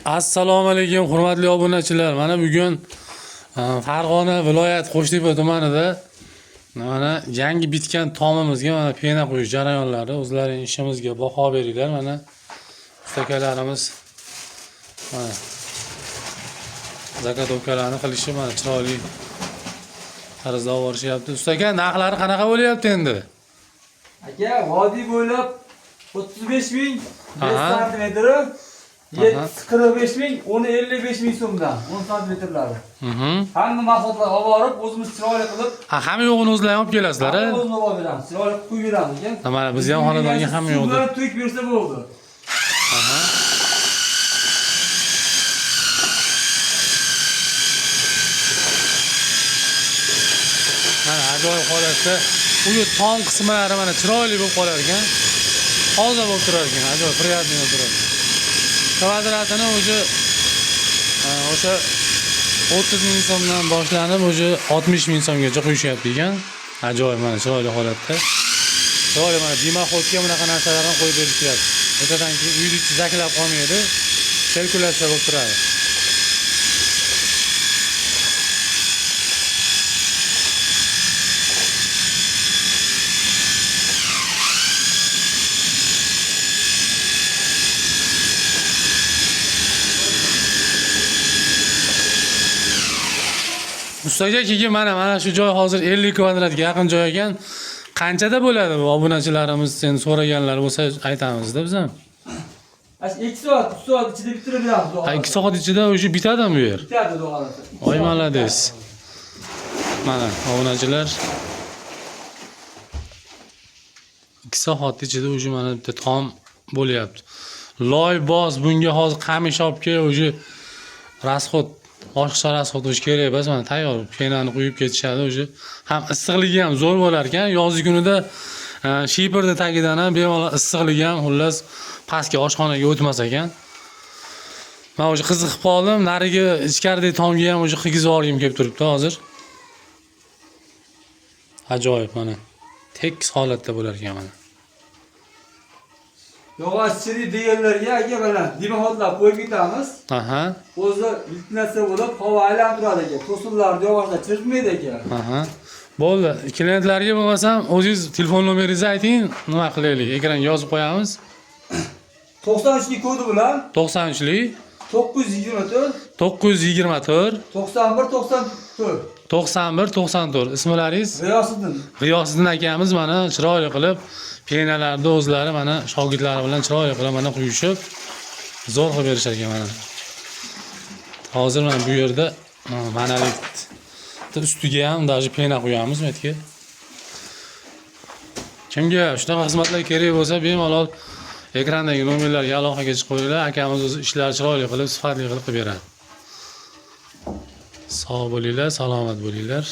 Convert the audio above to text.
Assalomu alaykum hurmatli obunachilar. Mana bugun Farg'ona viloyat Qo'shtepa tumanida mana yangi bitgan tomimizga mana pena qo'yish jarayonlari, o'zlarining ishimizga baho beringlar. Mana ustakalarimiz mana zakatokalarni qilishi mana chiroyli qarzda borishyapti. Ustaka, narxlari qanaqa bo'lyapti endi? Aka, vodiy bo'ylab 35 ming 5 santimetri, 45 ming, 55 ming so'mdan 10 santimetrlari. Hamma mahsulotlar olib borib, o'zimiz chiroyli qilib, hamma yo'g'ini o'zlaring olib kelasizlar, a? O'zimiz olib beramiz, chiroyli qilib qo'yib beramiz ekan. Mana biz ham xonadonga hamma yo'g'ni to'yib bersa bo'ldi. Mana ajoyib holatda u tom qismlari mana chiroyli bo'lib qolar ekan. Toza bo'lib turar ekan, ajoyib приятный bo'lib turadi. Kvadratini o'sha 30 ming so'mdan boshlanib, 60 ming so'mgacha qo'yishyapti ekan. Ajoyib mana chiroyli holatda. Chiroyli mana dimoxodga bunaqa narsalarni qo'yib berishyapti. O'tadan keyin uyni ichi zaklab qolmaydi, sirkulyatsiya bo'lib turadi. Ustaga keyin mana shu joy hozir 50 kvadratga yaqin joy ekan. Qanchada bo'ladi bu obunachilarimiz sen so'raganlar bo'lsa aytamizda biz ham. 2 soat, 3 soat ichida bitirib beramiz. 2 soat ichida o'sha bitadimi bu yer? Bitadi do'g'alasi. Voy malades. Mana obunachilar 2 soat ichida o'sha mana bitta tom bo'lyapti. Loy boz bunga hozir qamish olib kel, o'sha rasxod boshqa rasxod o'sh kerak emas, mana tayyor penani qo'yib ketishadi. O'sha ham issiqligi ham zo'r bo'lar ekan. Yoz kunida shiperda tagidan ham bemalol issiqligi ham xullas pastga oshxonaga o'tmas ekan. Men o'sha qiziqib qoldim, narigi ichkaridagi tomga ham o'sha qilgizib olgim kelib turibdi hozir. Ajoyib mana. Tekis holatda bo'lar ekan mana. Yog'ochchilik deganlarga aka mana dimoxodlar qo'yib ketamiz. O'zi iltinatsiya bo'lib, havo aylantiradi aka. To'sinlarni yog'ochlar chirtmaydi aka. Bo'ldi. Klientlarga bo'lmasam, o'zingiz telefon nomeringizni ayting, nima qilaylik? Ekranga yozib qo'yamiz. 93lik kodi bilan 93lik 924 924 91 94 Ismlaringiz? G'iyosiddin. G'iyosiddin akamiz mana chiroyli qilib penalarni o'zlari mana shogirdlari bilan chiroyli qilib mana quyishib zo'r qilib berishar ekan mana. Hozir mana bu yerda manalik ustiga ham даже pena qo'yamiz bu yerga. Kimga shunaqa xizmatlar kerak bo'lsa, bemalol ekrandagi nomerlarga aloqaga chiqib qo'yinglar. Akamiz o'zi ishlar chiroyli qilib, sifatli qilib beradi. Sog' bo'linglar, salomat bo'linglar.